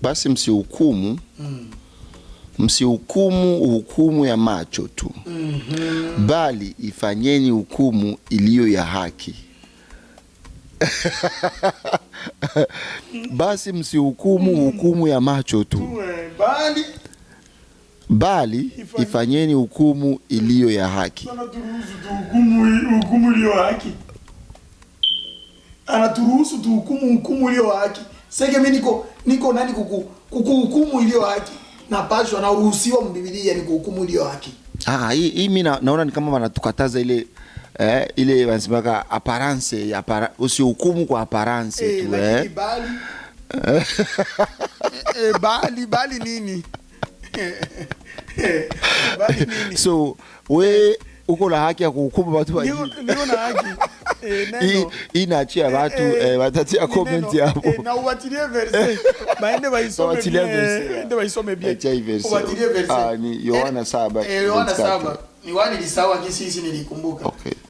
Basi msihukumu hukumu ya macho tu, bali ifanyeni hukumu iliyo ya haki. Basi msihukumu hukumu ya macho tu, bali ifanyeni hukumu iliyo ya haki. Anaturuhusu tu hukumu iliyo haki. Sasa mimi niko nani kukuhukumu iliyo haki? Na pasho na uruhusiwa mbiblia ni kuhukumu iliyo haki. Hii mimi naona ni kama wanatukataza ile wanasema apparence usihukumu kwa apparence tu bali nini? So we uko na haki ya kuhukumu watu wa niko na haki. Neno inaachia watu watatia comment hapo. Na uwatilie verse. Baende baisome bien. Uwatilie verse. Ni Yohana 7. Yohana 7. Ni wani lisawa kisi nilikumbuka. Okay.